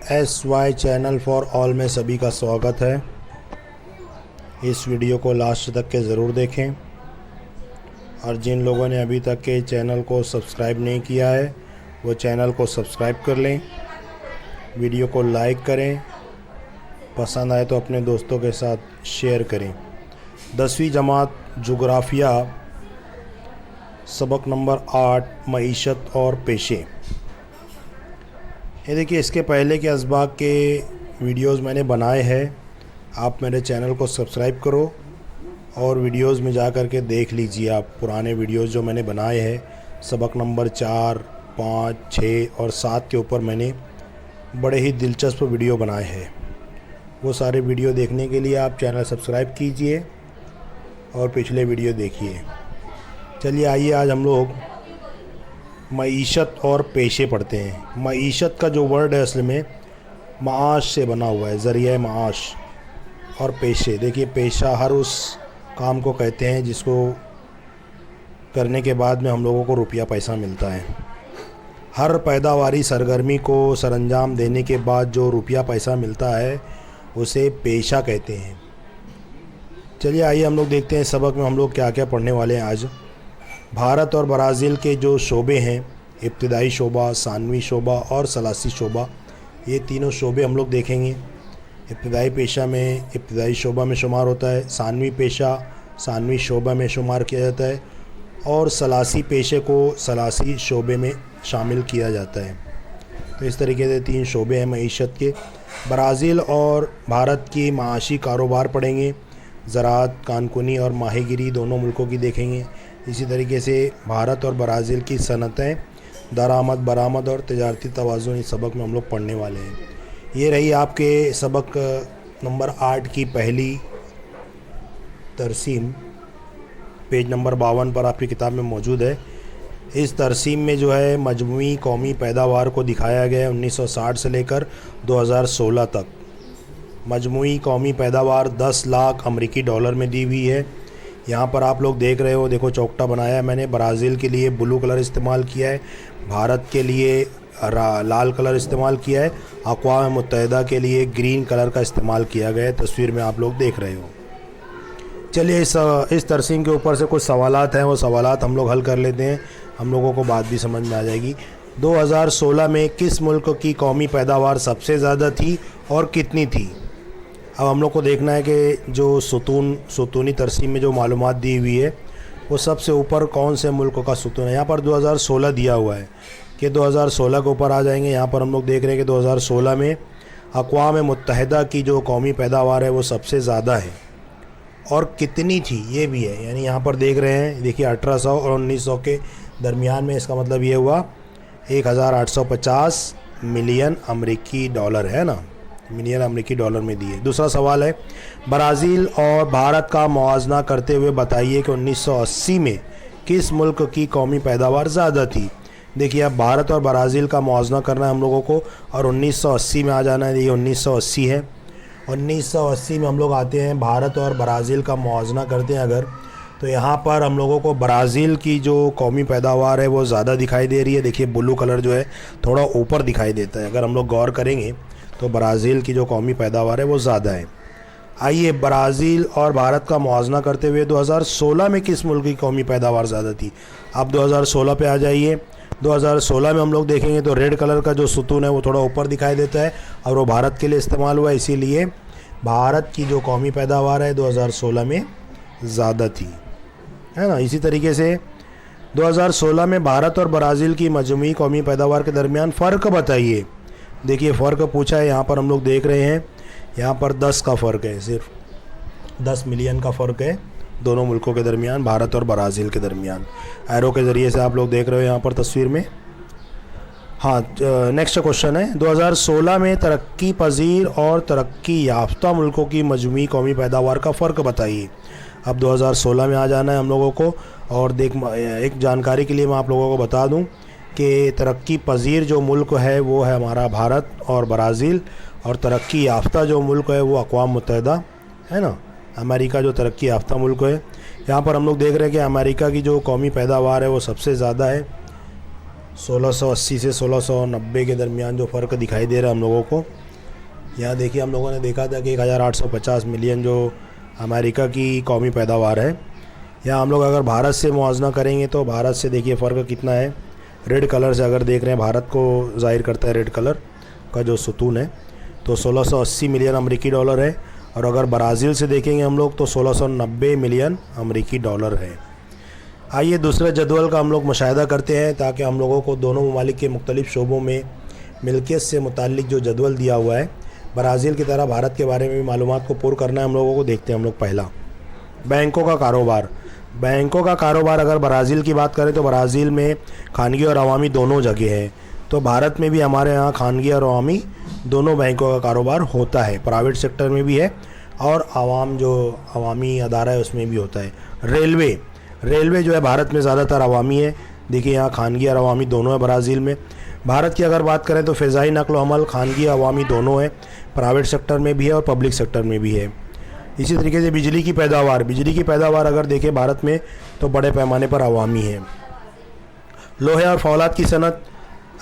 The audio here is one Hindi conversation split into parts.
SY चैनल फॉर ऑल में सभी का स्वागत है। इस वीडियो को लास्ट तक के ज़रूर देखें और जिन लोगों ने अभी तक के चैनल को सब्सक्राइब नहीं किया है वो चैनल को सब्सक्राइब कर लें। वीडियो को लाइक करें, पसंद आए तो अपने दोस्तों के साथ शेयर करें। 10वीं जमात जोग्राफिया सबक नंबर 8 मईशत और पेशे। ये देखिए, इसके पहले के असबाक के वीडियोस मैंने बनाए हैं। आप मेरे चैनल को सब्सक्राइब करो और वीडियोस में जा कर के देख लीजिए आप पुराने वीडियोस जो मैंने बनाए हैं। सबक नंबर 4, 5, 6 और 7 के ऊपर मैंने बड़े ही दिलचस्प वीडियो बनाए हैं। वो सारे वीडियो देखने के लिए आप चैनल सब्सक्राइब कीजिए और पिछले वीडियो देखिए। चलिए आइए, आज हम लोग मईशत और पेशे पढ़ते हैं। मईशत का जो वर्ड है असल में माश से बना हुआ है, ज़रिया माश। और पेशे, देखिए पेशा हर उस काम को कहते हैं जिसको करने के बाद में हम लोगों को रुपया पैसा मिलता है। हर पैदावारी सरगर्मी को सरअंजाम देने के बाद जो रुपया पैसा मिलता है उसे पेशा कहते हैं। चलिए आइए हम लोग देखते हैं सबक में हम लोग क्या क्या पढ़ने वाले हैं आज। भारत और ब्राज़ील के जो शोबे हैं, इब्तिदाई शोबा, सानवी शोबा और सलासी शोबा, ये तीनों शोबे हम लोग देखेंगे। इब्तिदाई पेशा में इब्तिदाई शोबा में शुमार होता है, सानवी पेशा सानवी शोबा में शुमार किया जाता है और सलासी पेशे को सलासी शोबे में शामिल किया जाता है। तो इस तरीके से 3 शोबे हैं मईशत के। ब्राज़ील और भारत की माशी कारोबार पढ़ेंगे। ज़राअत, कानकुनी और माहीगिरी दोनों मुल्कों की देखेंगे। इसी तरीके से भारत और ब्राज़ील की सनतें, दरामद, बरामद और तजारती तवाज़ुन इस सबक में हम लोग पढ़ने वाले हैं। ये रही आपके सबक नंबर 8 की पहली तरसीम, पेज नंबर 52 पर आपकी किताब में मौजूद है। इस तरसीम में जो है मजमूई कौमी पैदावार को दिखाया गया है 1960 से लेकर 2016 तक। मजमूई कौमी पैदावार 10 लाख अमेरिकी डॉलर में दी हुई है। यहाँ पर आप लोग देख रहे हो, देखो चौकटा बनाया है मैंने। ब्राज़ील के लिए ब्लू कलर इस्तेमाल किया है, भारत के लिए लाल कलर इस्तेमाल किया है, अक़वाम मुत्तहिदा के लिए ग्रीन कलर का इस्तेमाल किया गया है। तस्वीर में आप लोग देख रहे हो। चलिए इस तरसीम के ऊपर से कुछ सवालात हैं, वो सवालात हम लोग हल कर लेते हैं, हम लोगों को बात भी समझ में आ जाएगी। 2016 में किस मुल्क की कौमी पैदावार सबसे ज़्यादा थी और कितनी थी? अब हम लोग को देखना है कि जो सुतूनी तरसीम में जो मालूमात दी हुई है वो सबसे ऊपर कौन से मुल्क का सुतून है। यहाँ पर 2016 दिया हुआ है कि 2016 के ऊपर आ जाएंगे। यहाँ पर हम लोग देख रहे हैं कि 2016 में अक़वाम मुत्तहिदा की जो कौमी पैदावार है वो सबसे ज़्यादा है और कितनी थी ये भी है। यानी यहाँ पर देख रहे हैं, देखिए 1800 और 1900 के दरमियान में, इसका मतलब ये हुआ 1850 मिलियन अमेरिकी डॉलर है ना, मिलियन अमेरिकी डॉलर में दिए। दूसरा सवाल है, ब्राज़ील और भारत का मुआवजा करते हुए बताइए कि 1980 में किस मुल्क की कौमी पैदावार ज़्यादा थी। देखिए अब भारत और ब्राज़ील का मुआवजा करना है हम लोगों को और 1980 में आ जाना है। ये 1980 है। 1980 में हम लोग आते हैं, भारत और ब्राज़ील का मुआवजा करते हैं अगर, तो यहाँ पर हम लोगों को ब्राज़ील की जो कौमी पैदावार है वो ज़्यादा दिखाई दे रही है। देखिए ब्लू कलर जो है थोड़ा ऊपर दिखाई देता है। अगर हम लोग गौर करेंगे तो ब्राज़ील की जो कौमी पैदावार है वो ज़्यादा है। आइए, ब्राज़ील और भारत का मुआवजा करते हुए 2016 में किस मुल्क की कौमी पैदावार ज़्यादा थी? आप 2016 पे आ जाइए। 2016 में हम लोग देखेंगे तो रेड कलर का जो सुतून है वो थोड़ा ऊपर दिखाई देता है और वो भारत के लिए इस्तेमाल हुआ है, इसीलिए भारत की जो कौमी पैदावार है 2016 में ज़्यादा थी, है ना। इसी तरीके से 2016 में भारत और ब्राज़ील की मजमूई कौमी पैदावार के दरमियान फ़र्क बताइए। देखिए फ़र्क पूछा है, यहाँ पर हम लोग देख रहे हैं, यहाँ पर 10 का फ़र्क है, सिर्फ 10 मिलियन का फ़र्क है दोनों मुल्कों के दरमियान, भारत और ब्राज़ील के दरमियान। एरो के ज़रिए से आप लोग देख रहे हो यहाँ पर तस्वीर में। हाँ, नेक्स्ट क्वेश्चन है, 2016 में तरक्की पजीर और तरक्की याफ्ता मुल्कों की मजमूई कौमी पैदावार का फ़र्क बताइए। अब 2016 में आ जाना है हम लोगों को। और एक जानकारी के लिए मैं आप लोगों को बता दूं कि तरक्की पजीर जो मुल्क है वो है हमारा भारत और ब्राज़ील, और तरक्की याफ्ता जो मुल्क है वो अक़वाम मुत्तहिदा है ना, अमेरिका जो तरक्की याफ्ता मुल्क है। यहाँ पर हम लोग देख रहे हैं कि अमेरिका की जो कौमी पैदावार है वो सबसे ज़्यादा है 1680 से 1690 के दरमियान जो फ़र्क दिखाई दे रहा है हम लोगों को। यहाँ देखिए हम लोगों ने देखा था कि 1850 मिलियन जो अमेरिका की कौमी पैदावार है, यहाँ हम लोग अगर भारत से मुआवजा करेंगे तो भारत से देखिए फ़र्क कितना है। रेड कलर से अगर देख रहे हैं, भारत को ज़ाहिर करता है रेड कलर का जो सुतून है, तो 1680 मिलियन अमेरिकी डॉलर है। और अगर ब्राज़ील से देखेंगे हम लोग तो 1690 मिलियन अमेरिकी डॉलर है। आइए दूसरे जदवल का हम लोग मुशाहिदा करते हैं ताकि हम लोगों को दोनों ममालिक के मुख्तलिफ़ शोबों में मिल्कियत से मुताल्लिक़ जो जदवल दिया हुआ है, ब्राज़ील की तरह भारत के बारे में भी मालूमात को पुर करना है हम लोगों को। देखते हैं हम लोग पहला, बैंकों का कारोबार। बैंकों का कारोबार अगर ब्राज़ील की बात करें तो ब्राज़ील में खानगी और अवामी दोनों जगह है। तो भारत में भी हमारे यहाँ खानगी और अवामी दोनों बैंकों का कारोबार होता है, प्राइवेट सेक्टर में भी है और आवाम जो अवामी अदारा है उसमें भी होता है। रेलवे जो है भारत में ज़्यादातर अवामी है। देखिए यहाँ खानगी और अवामी दोनों है ब्राज़ील में। भारत की अगर बात करें तो फ़िज़ाई नक़्ल अमल खानगी अवामी दोनों है, प्राइवेट सेक्टर में भी है और पब्लिक सेक्टर में भी है। इसी तरीके से बिजली की पैदावार अगर देखें भारत में तो बड़े पैमाने पर अवामी है। लोहे और फौलाद की सनत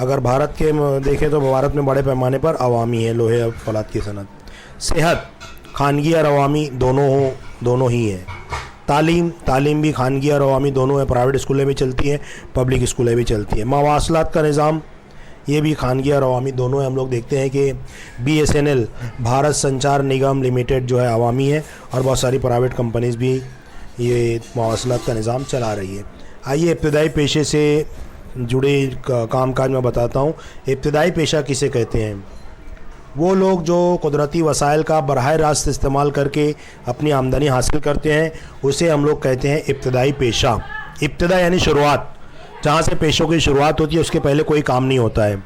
अगर भारत के देखें तो भारत में बड़े पैमाने पर अवामी है लोहे और फौलाद की सनत। सेहत खानगी और अवामी दोनों ही है। तालीम भी खानगी और अवामी दोनों है, प्राइवेट स्कूलें भी चलती हैं, पब्लिक स्कूलें भी चलती हैं। मवासलात का निज़ाम ये भी खानगी और अवामी दोनों है। हम लोग देखते हैं कि BSNL भारत संचार निगम लिमिटेड जो है अवामी है और बहुत सारी प्राइवेट कंपनीज़ भी ये मवासलात का निज़ाम चला रही है। आइए इब्तदाई पेशे से जुड़े कामकाज मैं बताता हूँ। इब्तदाई पेशा किसे कहते हैं? वो लोग जो कुदरती वसाइल का बराह रास्त इस्तेमाल करके अपनी आमदनी हासिल करते हैं, उसे हम लोग कहते हैं इब्तदाई पेशा। इब्तदा यानी शुरुआत, जहाँ से पेशों की शुरुआत होती है उसके पहले कोई काम नहीं होता है।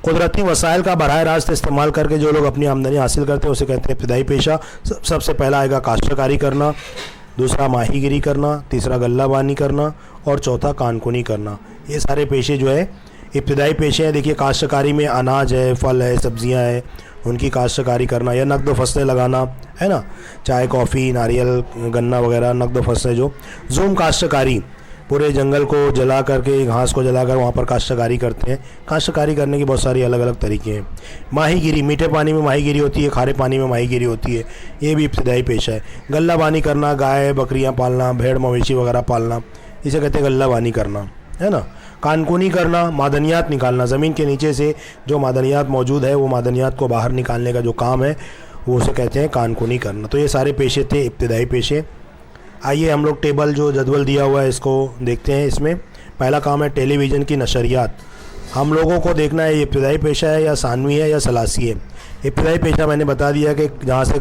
कुदरती वसाइल का बराह रास्त इस्तेमाल करके जो लोग अपनी आमदनी हासिल करते हैं उसे कहते हैं इब्तदाई पेशा। सबसे पहला आएगा काश्तकारी करना, दूसरा माहीगिरी करना, तीसरा गल्लाबानी करना और चौथा कानकुनी करना। ये सारे पेशे जो है इब्तदाई पेशे हैं। देखिए काश्तकारी में अनाज है, फल है, सब्जियां हैं, उनकी काश्तकारी करना या नकद फसलें लगाना है ना, चाय, कॉफ़ी, नारियल, गन्ना वगैरह नकद फसलें। जो ज़ूम काश्तकारी पूरे जंगल को जला करके, घास को जलाकर वहाँ पर काश्तकारी करते हैं। काश्तकारी करने की बहुत सारी अलग अलग तरीके हैं। माहीगिरी, मीठे पानी में माहीगिरी होती है, खारे पानी में माहीगिरी होती है, ये भी इब्तदाई पेशा है। गल्लाबानी करना, गाय बकरियाँ पालना, भेड़ मवेशी वगैरह पालना, इसे कहते हैं गल्लाबानी करना, है ना। कानकुनी करना, मादनियात निकालना, ज़मीन के नीचे से जो मादनियात मौजूद है वो मादनियात को बाहर निकालने का जो काम है वो उसे कहते हैं कानकुनी करना। तो ये सारे पेशे थे इब्तदाई पेशे। आइए हम लोग टेबल जो जदवल दिया हुआ है इसको देखते हैं। इसमें पहला काम है टेलीविज़न की नशरियात। हम लोगों को देखना है ये इब्तदाई पेशा है या सानवी है या सलासी है। इब्तदाई पेशा मैंने बता दिया कि जहाँ से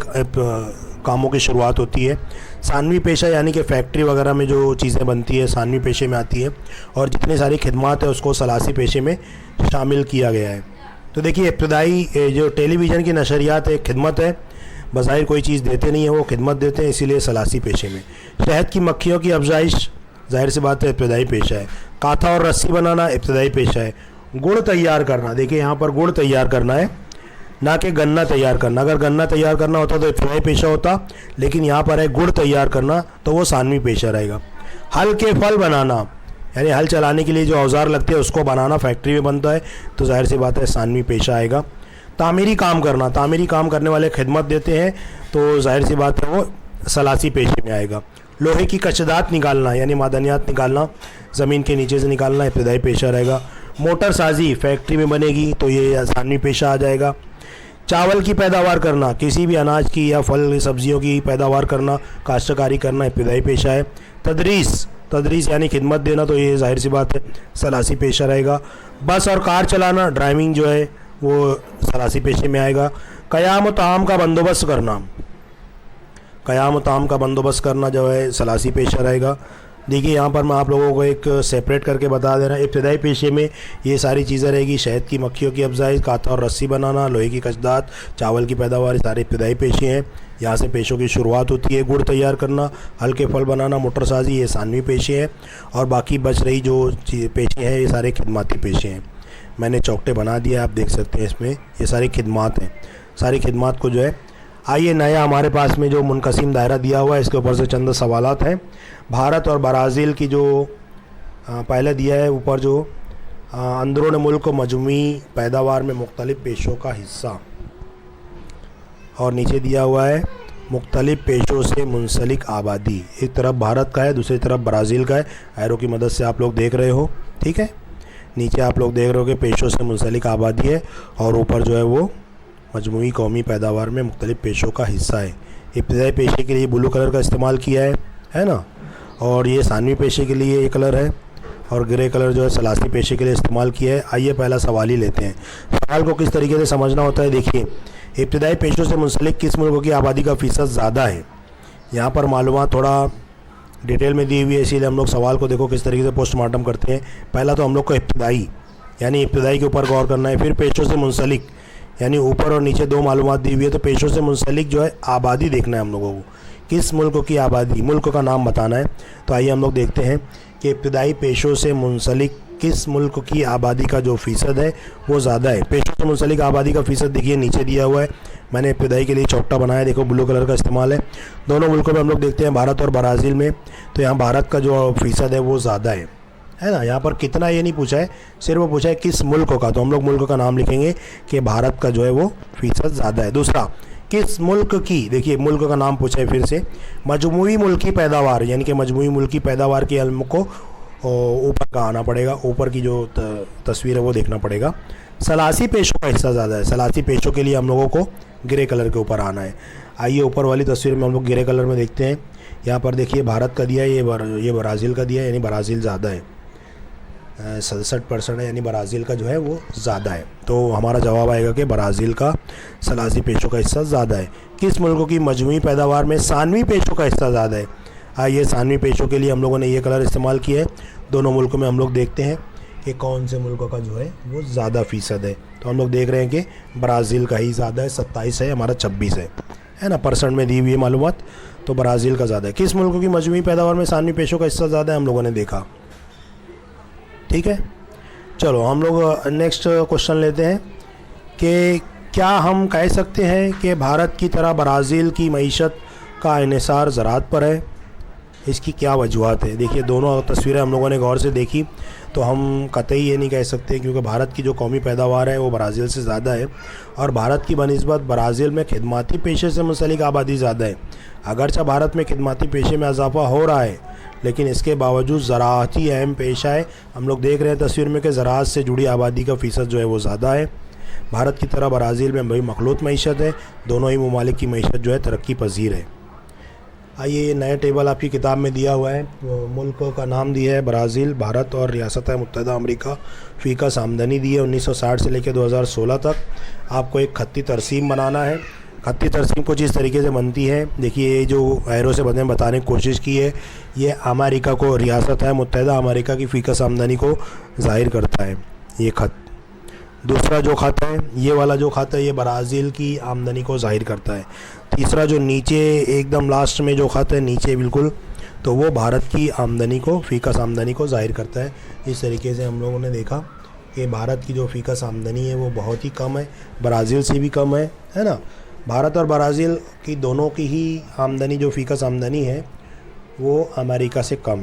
कामों की शुरुआत होती है। सानवी पेशा यानी कि फैक्ट्री वगैरह में जो चीज़ें बनती है सानवी पेशे में आती है, और जितनी सारी खिदमत है उसको सलासी पेशे में शामिल किया गया है। तो देखिए इब्तदाई जो टेलीविज़न की नशरियात एक खिदमत है, बज़ाहिर कोई चीज़ देते नहीं है, वो खिदमत देते हैं, इसीलिए सलासी पेशे में। शहद की मक्खियों की अफजाइश ज़ाहिर सी बात है इब्तदाई पेशा है। काथा और रस्सी बनाना इब्तदाई पेशा है। गुड़ तैयार करना, देखिए यहाँ पर गुड़ तैयार करना है, ना कि गन्ना तैयार करना। अगर गन्ना तैयार करना होता तो इब्तदाई पेशा होता, लेकिन यहाँ पर है गुड़ तैयार करना, तो वो सानवी पेशा रहेगा। हल के फल बनाना यानी हल चलाने के लिए जो औजार लगते हैं उसको बनाना, फैक्ट्री में बनता है, तो जाहिर सी बात है सानवी पेशा आएगा। तामीरी काम करना, तामीरी काम करने वाले खिदमत देते हैं, तो जाहिर सी बात है वो सलासी पेशे में आएगा। लोहे की कचदात निकालना यानी मादनियात निकालना, ज़मीन के नीचे से निकालना, इब्तदाई पेशा रहेगा। मोटर साजी फैक्ट्री में बनेगी तो ये सानवी पेशा आ जाएगा। चावल की पैदावार करना, किसी भी अनाज की या फल सब्जियों की पैदावार करना, काश्तकारी करना इब्तदाई पेशा है। तदरीस यानी खिदमत देना, तो ये जाहिर सी बात है सलासी पेशा रहेगा। बस और कार चलाना, ड्राइविंग जो है वो सलासी पेशे में आएगा। क़याम ताम का बंदोबस्त करना, क़याम ताम का बंदोबस्त करना जो है सलासी पेशा रहेगा। देखिए यहाँ पर मैं आप लोगों को एक सेपरेट करके बता दे रहा हूँ। इब्तदाई पेशे में ये सारी चीज़ें रहेगी। शहद की मक्खियों की अफजाइश, काथा और रस्सी बनाना, लोहे की कचदात, चावल की पैदावार, सारे इब्तदाई पेशे हैं। यहाँ से पेशों की शुरुआत होती है। गुड़ तैयार करना, हल्के फल बनाना, मोटरसाजी, ये सानवी पेशे हैं। और बाकी बच रही जो पेशे हैं ये सारे खिदमती पेशे हैं। मैंने चौकटे बना दिया, आप देख सकते हैं इसमें, ये सारी खिदमत हैं। सारी खिदमत को जो है, आइए नया हमारे पास में जो मुनक़सिम दायरा दिया हुआ है इसके ऊपर से चंद सवालात हैं। भारत और ब्राज़ील की जो पहले दिया है ऊपर जो अंदरून मुल्क मजमूई पैदावार में मुख्तलिफ पेशों का हिस्सा। और नीचे दिया हुआ है मुख्तलिफ पेशों से मुंसलिक आबादी। एक तरफ भारत का है, दूसरी तरफ ब्राज़ील का है। एरो की मदद से आप लोग देख रहे हो, ठीक है। नीचे आप लोग देख रहे हो कि पेशों से मुंसलिक आबादी है और ऊपर जो है वो मजमूई कौमी पैदावार में मुख्तलिफ पेशों का हिस्सा है। इब्तदाई पेशे के लिए ब्लू कलर का इस्तेमाल किया है ना। और ये सानवी पेशे के लिए ये कलर है और ग्रे कलर जो है सलासी पेशे के लिए इस्तेमाल किया है। आइए पहला सवाल ही लेते हैं। सवाल को किस तरीके से समझना होता है, देखिए, इब्तदाई पेशों से मुंसलिक किस मुल्क की आबादी का फ़ीसद ज़्यादा है। यहाँ पर मालूमात थोड़ा डिटेल में दी हुई है, इसीलिए हम लोग सवाल को देखो किस तरीके से पोस्टमार्टम करते हैं। पहला तो हम लोग को इब्तदाई यानी इब्तदाई के ऊपर गौर करना है, फिर पेशों से मुंसलिक यानी ऊपर और नीचे दो मालूमात दी हुई है, तो पेशों से मुंसलिक जो है आबादी देखना है हम लोगों को, किस मुल्क की आबादी, मुल्क का नाम बताना है। तो आइए हम लोग देखते हैं कि इब्तदाई पेशों से मुंसलिक किस मुल्क की आबादी का जो फ़ीसद है वो ज़्यादा है। पेशों से मुंसलिक आबादी का फ़ीसद देखिए नीचे दिया हुआ है, मैंने इब्तदाई के लिए चौकटा बनाया, देखो ब्लू कलर का इस्तेमाल है। दोनों मुल्कों में हम लोग देखते हैं भारत और ब्राज़ील में, तो यहाँ भारत का जो फ़ीसद है वो ज़्यादा है ना। यहाँ पर कितना ये नहीं पूछा है, सिर्फ वो पूछा है किस मुल्क का, तो हम लोग मुल्क का नाम लिखेंगे कि भारत का जो है वो फ़ीसद ज़्यादा है। दूसरा, किस मुल्क की, देखिए मुल्क का नाम पूछा है फिर से, मजमूई मुल्की पैदावार यानी कि मजमूई मुल्की पैदावार के इल्म को ऊपर का आना पड़ेगा, ऊपर की जो तस्वीर है वो देखना पड़ेगा। सलासी पेशों का हिस्सा ज़्यादा है, सलासी पेशों के लिए हम लोगों को ग्रे कलर के ऊपर आना है। आइए ऊपर वाली तस्वीर में हम लोग ग्रे कलर में देखते हैं। यहाँ पर देखिए भारत का दिया है, ये ब्राज़ील का दिया है, यानी ब्राज़ील ज़्यादा है, 67% है, यानी ब्राज़ील का जो है वो ज़्यादा है। तो हमारा जवाब आएगा कि ब्राज़ील का सलासी पेशों का हिस्सा ज़्यादा है। किस मुल्क की मजमूई पैदावार में सानवी पेशों का हिस्सा ज़्यादा है। आइए सानवी पेशों के लिए हम लोगों ने ये कलर इस्तेमाल किया है। दोनों मुल्कों में हम लोग देखते हैं कि कौन से मुल्क का जो है वो ज़्यादा फ़ीसद है। तो हम लोग देख रहे हैं कि ब्राज़ील का ही ज़्यादा है, 27 है, हमारा 26 है ना, परसेंट में दी हुई है मालूमात, तो ब्राज़ील का ज़्यादा है। किस मुल्क की मजमूई पैदावार में सानवी पेशों का हिस्सा ज़्यादा है, हम लोगों ने देखा, ठीक है। चलो हम लोग नेक्स्ट क्वेश्चन लेते हैं कि क्या हम कह सकते हैं कि भारत की तरह ब्राज़ील की मईशत का इन्हिसार ज़राअत पर है। इसकी क्या वजूहत है। देखिए दोनों तस्वीरें हम लोगों ने गौर से देखी, तो हम कतई ये नहीं कह सकते, क्योंकि भारत की जो कौमी पैदावार है वो ब्राज़ील से ज़्यादा है और भारत की बनिस्बत ब्राज़ील में खिदमती पेशे से मुंसलिक आबादी ज़्यादा है। अगरचे भारत में खिदमती पेशे में इजाफा हो रहा है, लेकिन इसके बावजूद ज़राअती अहम पेशा है। हम लोग देख रहे हैं तस्वीर में कि ज़राअत से जुड़ी आबादी का फ़ीसद जो है वो ज़्यादा है। भारत की तरह ब्राज़ील में भाई मखलूत मईशत है, दोनों ही ममालिक की मईशत जो है तरक्की पजीर है। आइए ये नया टेबल आपकी किताब में दिया हुआ है, मुल्क का नाम दिया है ब्राज़ील, भारत और रियासत मुत्तहिदा अमेरिका। फ़ीकस आमदनी दी है 1960 से लेकर 2016 तक। आपको एक खत्ती तरसीम बनाना है। खत्ती तरसीम कुछ इस तरीके से बनती है, देखिए ये जो एरो से बताने की कोशिश की है, ये अमेरिका को, रियासत है मुत्तहिदा अमेरिका की फ़ीकस आमदनी को ज़ाहिर करता है ये खत। दूसरा जो खत है, ये वाला जो खत है, ये ब्राज़ील की आमदनी को ज़ाहिर करता है। तीसरा जो नीचे एकदम लास्ट में जो खत है नीचे बिल्कुल, तो वो भारत की आमदनी को, फ़ीकस आमदनी को ज़ाहिर करता है। इस तरीके से हम लोगों ने देखा कि भारत की जो फ़ीकस आमदनी है वो बहुत ही कम है, ब्राज़ील से भी कम है ना। भारत और ब्राज़ील की दोनों की ही आमदनी, जो फ़ीकस आमदनी है वो अमेरिका से कम